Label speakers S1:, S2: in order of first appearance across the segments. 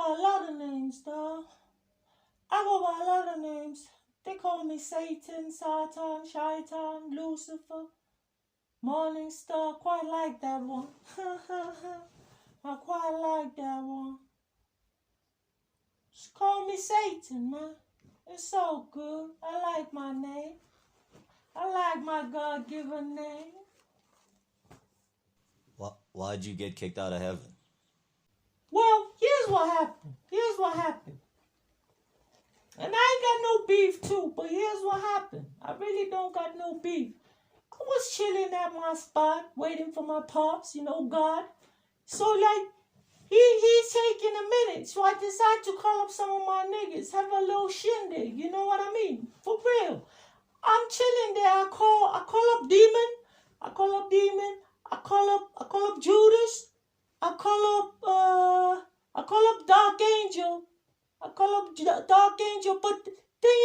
S1: by a lot of names, dog. I go by a lot of names. They call me Satan, Satan, Shaitan, Lucifer, Morning Star. Quite like that one. I quite like that one. Just call me Satan, man. It's so good. I like my name. I like my God-given name.
S2: Why'd you get kicked out of heaven?
S1: Well, here's what happened. Here's what happened. And I ain't got no beef too, but here's what happened. I really don't got no beef. I was chilling at my spot, waiting for my pops, God. So like, he's taking a minute. So I decided to call up some of my niggas, have a little shindig, you know what I mean? For real. I'm chilling there. I call up Demon. I call up Demon. I call up Judas. I call up Dark Angel. I call up Dark Angel. But the thing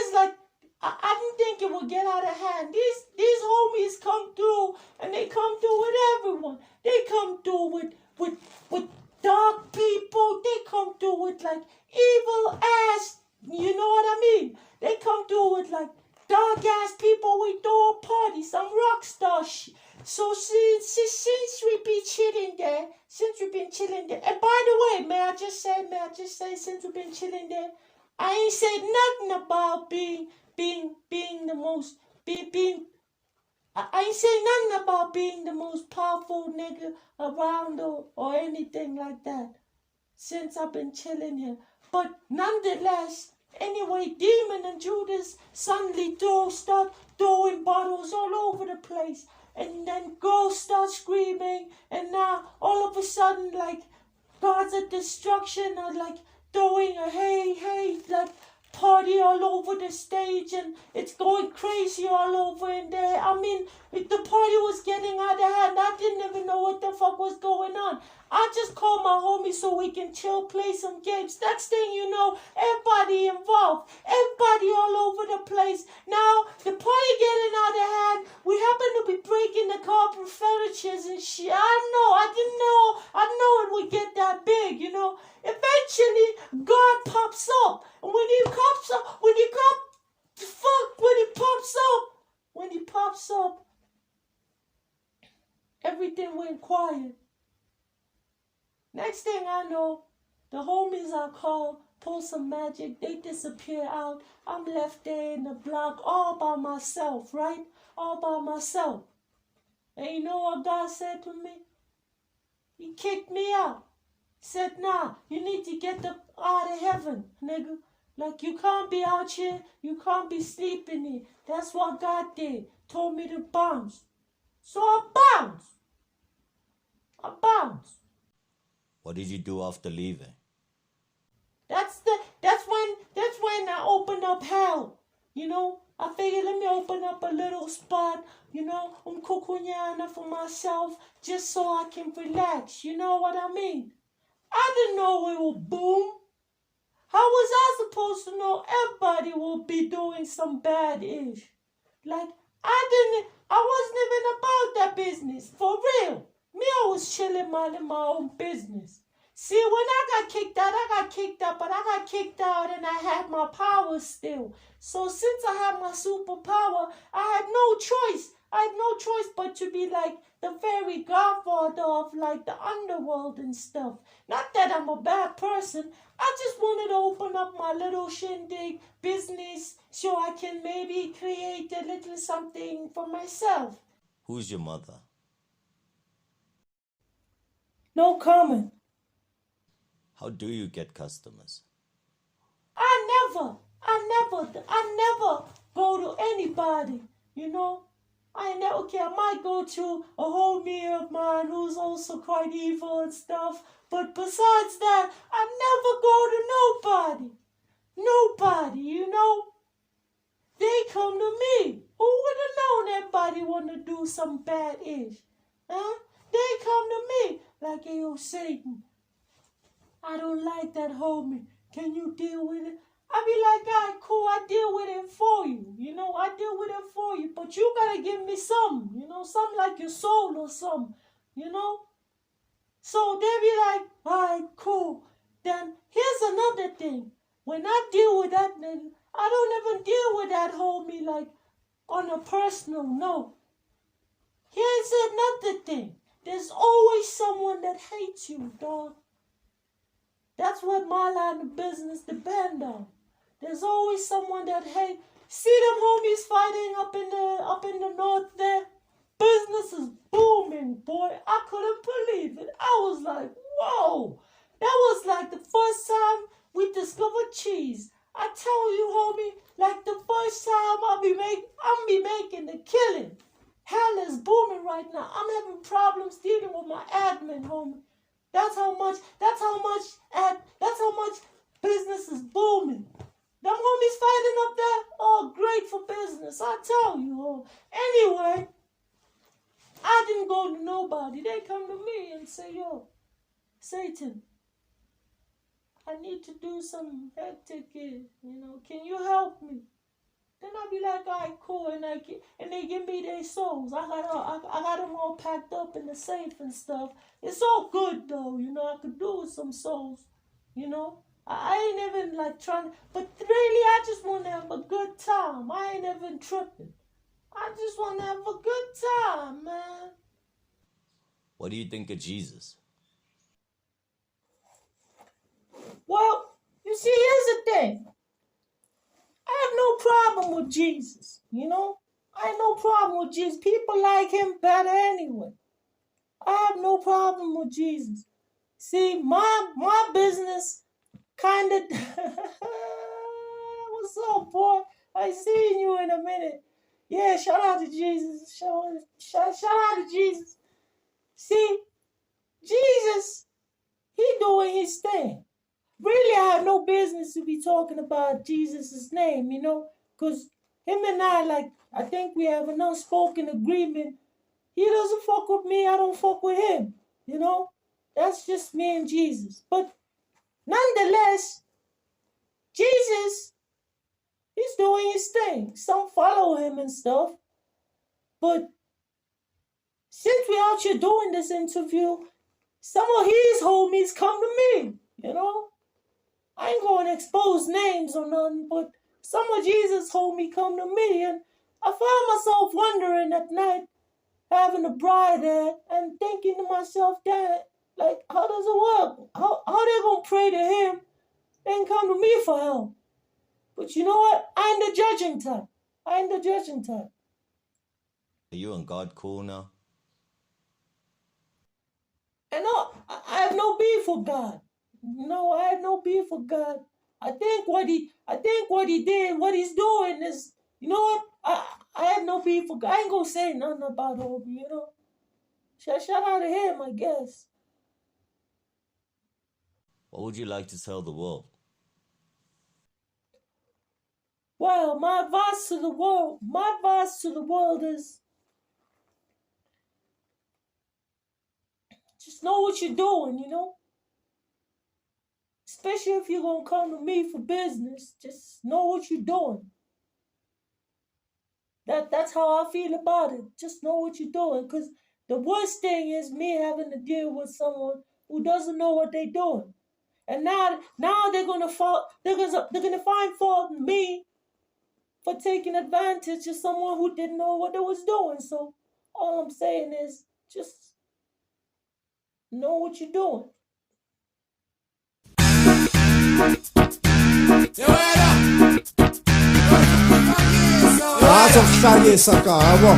S1: is like, I didn't think it would get out of hand. These homies come through, and they come through with everyone. They come through with dark people. They come through with like evil ass. You know what I mean? They come through with like dark ass people. We throw a party, some rock star shit. So since we be chilling there, and by the way, may I just say, since we've been chilling there, I ain't said nothing about being the most, I ain't saying nothing about being the most powerful nigga around or anything like that since I've been chilling here. But nonetheless, anyway, Demon and Judas suddenly start throwing bottles all over the place. And then girls start screaming. And now, all of a sudden, like, gods of destruction are, like, throwing a hey, like, party all over the stage, and it's going crazy all over in there. I mean, the party was getting out of hand. I didn't even know what the fuck was going on. I just called my homie so we can chill, play some games. Next thing you know, everybody involved, everybody all over the place. Now, the party getting out of hand. We happen to be breaking the carpet furnitures and shit. I didn't know it would get that big, Eventually, God pops up. And when he pops up, everything went quiet. Next thing I know, the homies I called pull some magic. They disappear out. I'm left there in the block all by myself, right? All by myself. And you know what God said to me? He kicked me out. Said, nah, you need to get out of heaven, nigga. Like, you can't be out here. You can't be sleeping here. That's what God did. Told me to bounce. So I bounced.
S2: What did you do after leaving?
S1: That's when I opened up hell. I figured, let me open up a little spot, kukunyana for myself, just so I can relax. You know what I mean? I didn't know it would boom. How was I supposed to know everybody will be doing some bad-ish? Like, I wasn't even about that business, for real. Me, I was chilling, minding my own business. See, when I got kicked out, but I got kicked out and I had my power still. So since I had my superpower, I had no choice. I had no choice but to be like the very godfather of like the underworld and stuff. Not that I'm a bad person. I just wanted to open up my little shindig business so I can maybe create a little something for myself.
S2: Who's your mother?
S1: No comment.
S2: How do you get customers?
S1: I never go to anybody, I might go to a homie of mine who's also quite evil and stuff, but besides that, I never go to nobody, They come to me. Who would have known everybody want to do some bad-ish? Huh? They come to me like, hey, yo, Satan, I don't like that homie. Can you deal with it? I be like, all right, cool, I deal with it for you. I deal with it for you. But you gotta give me something, something like your soul or something, So they be like, alright, cool. Then here's another thing. When I deal with that nigga, I don't even deal with that homie like on a personal note. Here's another thing. There's always someone that hates you, dog. That's what my line of business depend on. There's always someone that hates. See them homies fighting up in the north there? Business is booming, boy. I couldn't believe it. I was like, whoa. That was like the first time we discovered cheese. I tell you, homie, like the first time I'll be making the killing. Hell is booming right now. I'm having problems dealing with my admin, homie. That's how much business is booming. Them homies fighting up there, oh, great for business. I tell you, oh. Anyway, I didn't go to nobody. They come to me and say, yo, Satan, I need to do some hectic here, can you help me? Then I'll be like, all right, cool, and they give me their souls. I got them all packed up in the safe and stuff. It's all good though, I could do with some souls, I ain't even like trying, but really I just want to have a good time. I ain't even tripping. I just want to have a good time, man.
S2: What do you think of Jesus?
S1: Well, you see, here's the thing. I have no problem with Jesus, I have no problem with Jesus. People like him better anyway. I have no problem with Jesus. See, my business kind of... What's up, boy? I seen you in a minute. Yeah, shout out to Jesus. Shout out to Jesus. See, Jesus, he doing his thing. Really, I have no business to be talking about Jesus' name, because him and I think we have an unspoken agreement. He doesn't fuck with me, I don't fuck with him, That's just me and Jesus. But nonetheless, Jesus, he's doing his thing. Some follow him and stuff. But since we out here doing this interview, some of his homies come to me, I ain't going to expose names or nothing, but some of Jesus' homie come to me, and I found myself wondering at night, having a bride there, and thinking to myself, Dad, like, how does it work? How they going to pray to him and come to me for help? But you know what? I ain't the judging type.
S2: Are you and God cool now?
S1: And no, I have no beef with God. No, I have no beef with God. I think what he did, what he's doing is, you know what? I have no beef with God. I ain't gonna say nothing about Obi, Shout out to him, I guess.
S2: What would you like to tell the world?
S1: Well, my advice to the world is just know what you're doing, Especially if you're going to come to me for business, just know what you're doing. That's how I feel about it. Just know what you're doing. Because the worst thing is me having to deal with someone who doesn't know what they're doing. And now they're going to find fault in me for taking advantage of someone who didn't know what they was doing. So all I'm saying is just know what you're doing.
S3: Wacha kushayisa kawo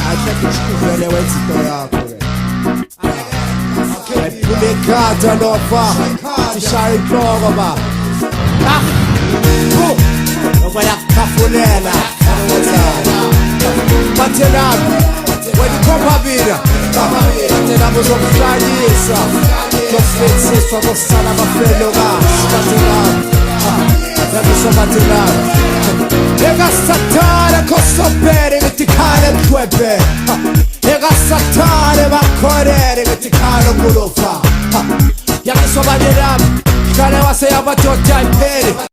S3: acha kushukuvele wenzito yakho Epulekata nova tishayi inhloko ba Ngoba kafulela Bathelana wenikhomba mina Bathelana bozokushayisa Jofetsiswa kosala abafelo kahle Bathelana Bathelana Ega satana kosopere metikale kwebe Ega satana bakorere metikale kulofa Yakisobanira kale wase yabatota impere